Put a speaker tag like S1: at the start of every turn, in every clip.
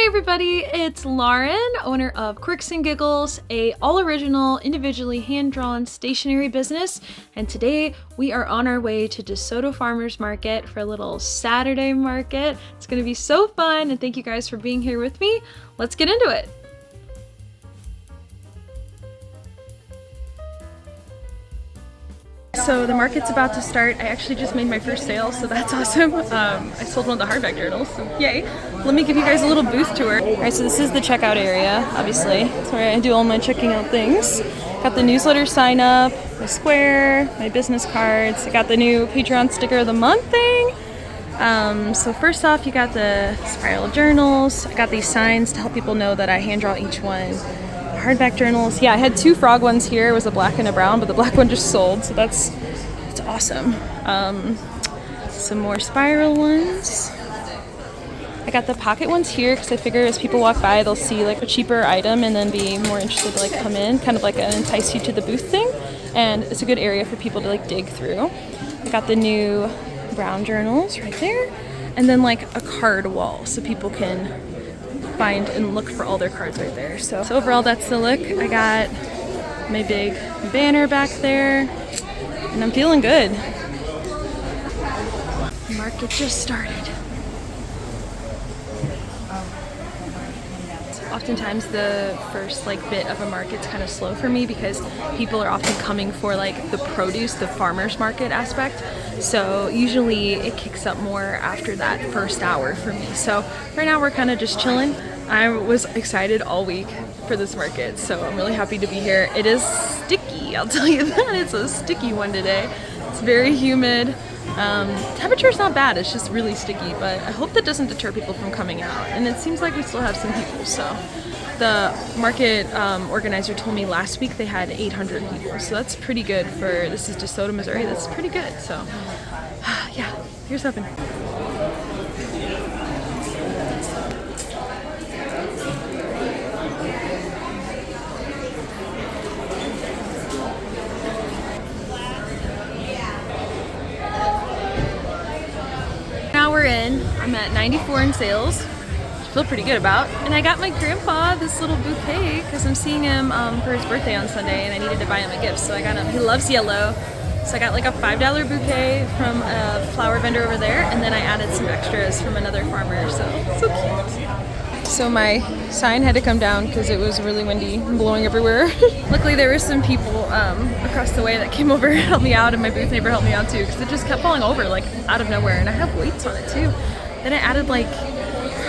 S1: Hey everybody, it's Lauren, owner of Quirks and Giggles, a all-original, individually hand-drawn stationery business, and today we are on our way to Desoto Farmers Market for a little Saturday market. It's gonna be so fun, and thank you guys for being here with me. Let's get into it. So the market's about to start. I actually just made my first sale, so that's awesome. I sold one of the hardback journals, so yay. Let me give you guys a little booth tour. All right, so this is the checkout area, obviously. It's where I do all my checking out things. Got the newsletter sign up, my square, my business cards. I got the new Patreon sticker of the month thing. So first off, you got the spiral journals. I got these signs to help people know that I hand draw each one. Hardback journals. Yeah, I had two frog ones here. It was a black and a brown, but the black one just sold, so that's awesome. Some more spiral ones. I got the pocket ones here because I figure as people walk by, they'll see like a cheaper item and then be more interested to like come in, kind of like an entice you to the booth thing. And it's a good area for people to like dig through. I got the new brown journals right there, and then like a card wall so people can find and look for all their cards right there. So overall, that's the look. I got my big banner back there, and I'm feeling good. The market just started. Oftentimes the first bit of a market's kind of slow for me because people are often coming for the produce, the farmer's market aspect. So usually it kicks up more after that first hour for me. So right now we're kind of just chilling. I was excited all week for this market, so I'm really happy to be here. It is sticky, I'll tell you that. It's a sticky one today. It's very humid. Temperature's not bad, it's just really sticky, but I hope that doesn't deter people from coming out. And it seems like we still have some people, so. The market organizer told me last week they had 800 people, so that's pretty good for, this is DeSoto, Missouri, that's pretty good, so yeah, here's hoping. Now we're in, I'm at 94 in sales. Feel pretty good about. And I got my grandpa this little bouquet because I'm seeing him for his birthday on Sunday and I needed to buy him a gift, so I got him. He loves yellow, so I got like a $5 bouquet from a flower vendor over there, and then I added some extras from another farmer, so cute. So my sign had to come down because it was really windy and blowing everywhere. Luckily there were some people across the way that came over and helped me out, and my booth neighbor helped me out too because it just kept falling over out of nowhere, and I have weights on it too. Then I added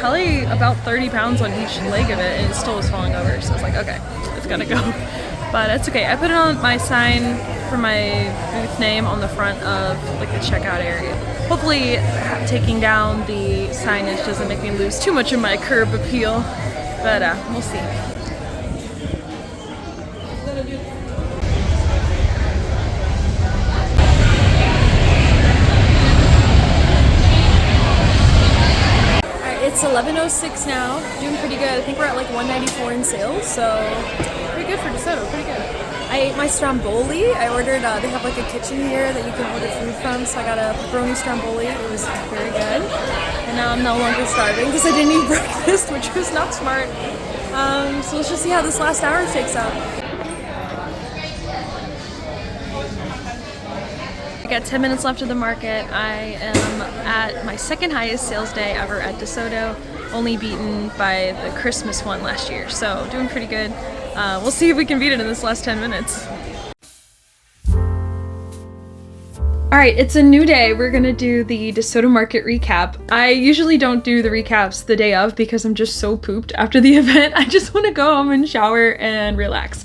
S1: probably about 30 pounds on each leg of it, and it still was falling over, so I was like, okay, it's gotta go. But it's okay. I put it on my sign for my booth name on the front of the checkout area. Hopefully taking down the signage doesn't make me lose too much of my curb appeal, but we'll see. It's 11:06 now, doing pretty good. I think we're at 194 in sales, so pretty good for DeSoto, pretty good. I ate my stromboli. I ordered, they have a kitchen here that you can order food from, so I got a pepperoni stromboli. It was very good. And now I'm no longer starving because I didn't eat breakfast, which was not smart. So let's just see how this last hour shakes out. I got 10 minutes left of the market. I am at my second highest sales day ever at DeSoto, only beaten by the Christmas one last year. So doing pretty good. We'll see if we can beat it in this last 10 minutes. All right, it's a new day. We're gonna do the DeSoto market recap. I usually don't do the recaps the day of because I'm just so pooped after the event. I just wanna go home and shower and relax.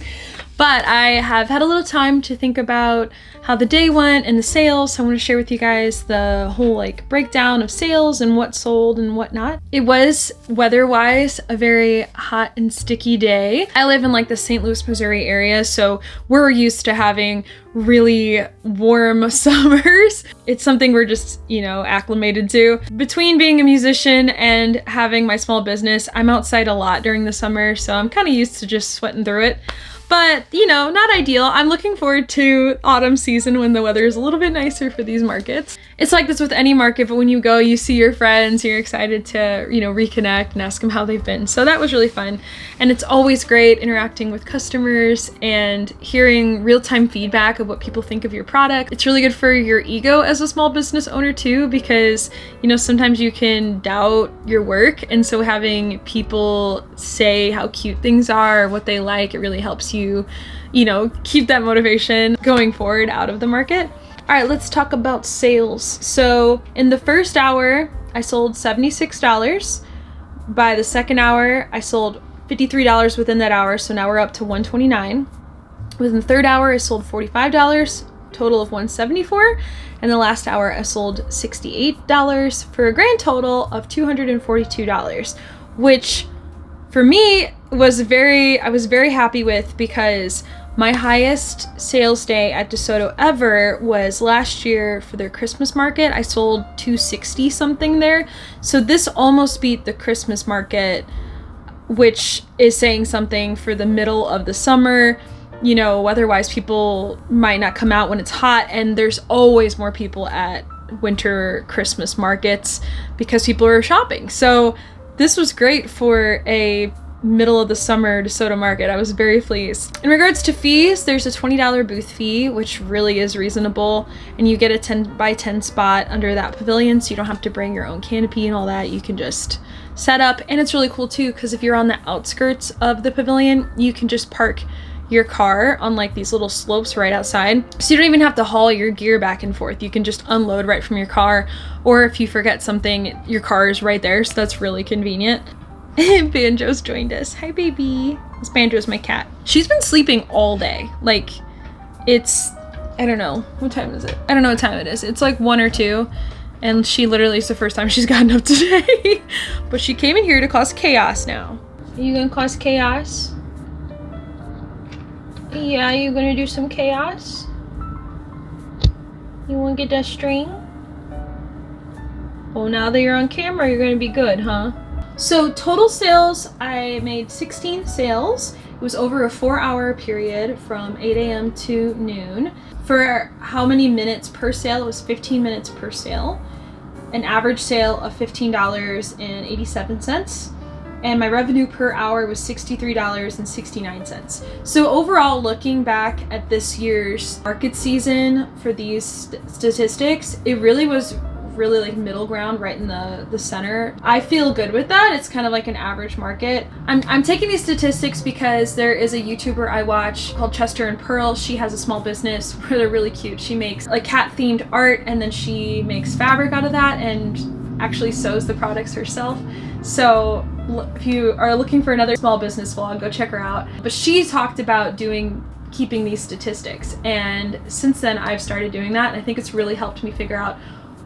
S1: But I have had a little time to think about how the day went and the sales, so I want to share with you guys the whole breakdown of sales and what sold and what not. It was weather-wise a very hot and sticky day. I live in the St. Louis, Missouri area, so we're used to having really warm summers. It's something we're just, acclimated to. Between being a musician and having my small business, I'm outside a lot during the summer, so I'm kind of used to just sweating through it. But, not ideal. I'm looking forward to autumn season when the weather is a little bit nicer for these markets. it's like this with any market, but when you go, you see your friends, you're excited to, you know, reconnect and ask them how they've been. So that was really fun. And it's always great interacting with customers and hearing real-time feedback of what people think of your product. It's really good for your ego as a small business owner too, because, you know, sometimes you can doubt your work. And so having people say how cute things are, what they like, it really helps you, you know, keep that motivation going forward out of the market. All right, let's talk about sales. So in the first hour, I sold $76. By the second hour, I sold $53 within that hour. So now we're up to $129. Within the third hour, I sold $45, total of $174. And the last hour, I sold $68 for a grand total of $242, which for me I was very happy with, because my highest sales day at Desoto ever was last year for their Christmas market. I sold $260 something there. So this almost beat the Christmas market, which is saying something for the middle of the summer. You know, weather-wise, people might not come out when it's hot, and there's always more people at winter Christmas markets because people are shopping. So this was great for a middle of the summer DeSoto market. I was very pleased. In regards to fees, there's a $20 booth fee, which really is reasonable, and you get a 10 by 10 spot under that pavilion, so you don't have to bring your own canopy and all that. You can just set up, and it's really cool too, because if you're on the outskirts of the pavilion, you can just park your car on like these little slopes right outside, so you don't even have to haul your gear back and forth. You can just unload right from your car, or if you forget something, your car is right there, so that's really convenient. Banjo's joined us. Hi, baby. This Banjo's my cat. She's been sleeping all day. Like, it's, I don't know. What time is it? I don't know what time it is. It's like 1 or 2. And she literally, it's the first time she's gotten up today. But she came in here to cause chaos now. Are you gonna cause chaos? Yeah, you gonna do some chaos? You wanna get that string? Well, now that you're on camera, you're gonna be good, huh? So total sales, I made 16 sales. It was over a 4-hour period from 8 a.m. to noon. For how many minutes per sale, it was 15 minutes per sale. An average sale of $15.87. And my revenue per hour was $63.69. So overall, looking back at this year's market season for these statistics, it really was like middle ground, right in the center. I feel good with that. It's kind of like an average market. I'm taking these statistics because there is a YouTuber I watch called Chester and Pearl. She has a small business where they're really cute. She makes like cat themed art, and then she makes fabric out of that and actually sews the products herself. So if you are looking for another small business vlog, go check her out. But she talked about keeping these statistics, and since then I've started doing that, and I think it's really helped me figure out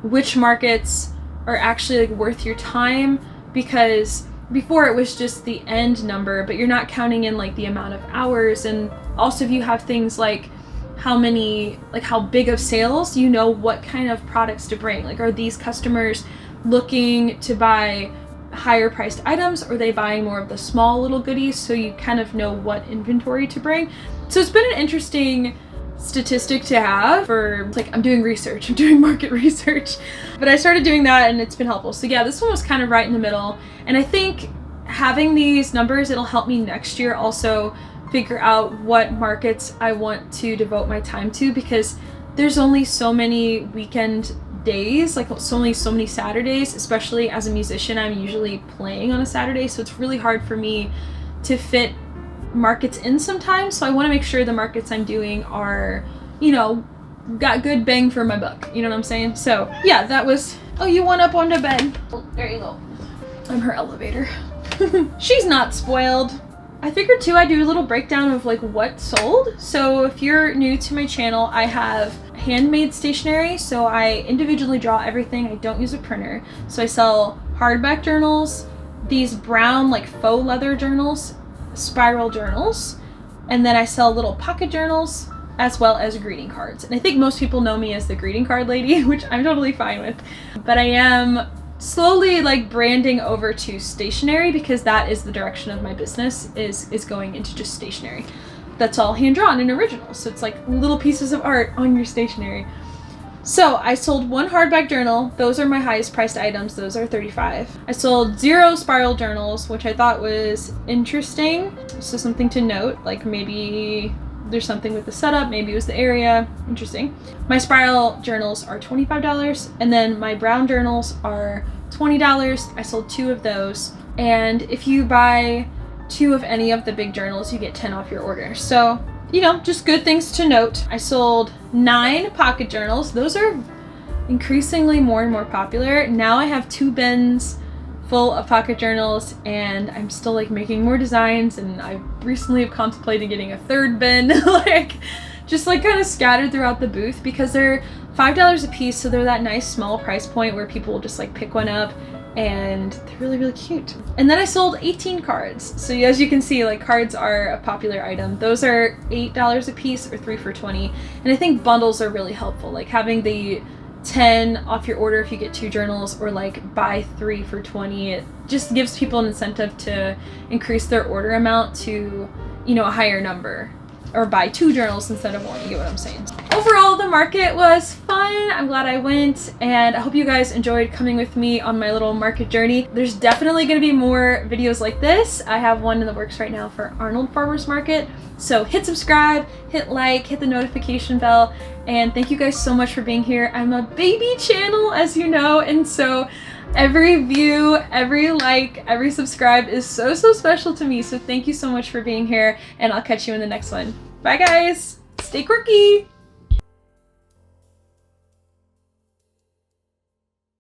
S1: which markets are actually like worth your time, because before it was just the end number, but you're not counting in like the amount of hours. And also if you have things like how big of sales, you know what kind of products to bring. Like, are these customers looking to buy higher priced items, or are they buying more of the small little goodies? So you kind of know what inventory to bring. So it's been an interesting statistic to have for, like, I'm doing research, I'm doing market research, but I started doing that and it's been helpful. So yeah, this one was kind of right in the middle, and I think having these numbers, it'll help me next year also figure out what markets I want to devote my time to, because there's only so many weekend days, like only so many Saturdays. Especially as a musician, I'm usually playing on a Saturday, so it's really hard for me to fit markets in sometimes. So I want to make sure the markets I'm doing are, you know, got good bang for my buck, you know what I'm saying? So yeah, that was, oh, you went up onto bed. Oh, there you go. I'm her elevator. She's not spoiled. I figured too I'd do a little breakdown of like what sold. So if you're new to my channel, I have handmade stationery. So I individually draw everything. I don't use a printer. So I sell hardback journals, these brown like faux leather journals, spiral journals, and then I sell little pocket journals as well as greeting cards. And I think most people know me as the greeting card lady, which I'm totally fine with. But I am slowly like branding over to stationery, because that is the direction of my business, is going into just stationery. That's all hand drawn and original. So it's like little pieces of art on your stationery. So I sold 1 hardback journal. Those are my highest priced items. Those are $35. I sold 0 spiral journals, which I thought was interesting. So something to note, like maybe there's something with the setup, maybe it was the area. Interesting. My spiral journals are $25, and then my brown journals are $20. I sold 2 of those. And if you buy 2 of any of the big journals, you get 10 off your order. So, you know, just good things to note. I sold 9 pocket journals. Those are increasingly more and more popular. Now I have 2 bins full of pocket journals, and I'm still like making more designs, and I recently have contemplated getting a 3rd bin, like just like kind of scattered throughout the booth, because they're $5 a piece, so they're that nice small price point where people will just like pick one up, and they're really, really cute. And then I sold 18 cards. So as you can see, like cards are a popular item. Those are $8 a piece or 3 for $20. And I think bundles are really helpful, like having the 10 off your order if you get 2 journals, or like buy 3 for $20. It just gives people an incentive to increase their order amount to, you know, a higher number, or buy 2 journals instead of 1. You get what I'm saying? Overall, the market was fun. I'm glad I went, and I hope you guys enjoyed coming with me on my little market journey. There's definitely going to be more videos like this. I have one in the works right now for Arnold Farmers Market. So hit subscribe, hit like, hit the notification bell, and thank you guys so much for being here. I'm a baby channel, as you know, and so every view, every like, every subscribe is so, so special to me. So thank you so much for being here, and I'll catch you in the next one. Bye guys! Stay quirky!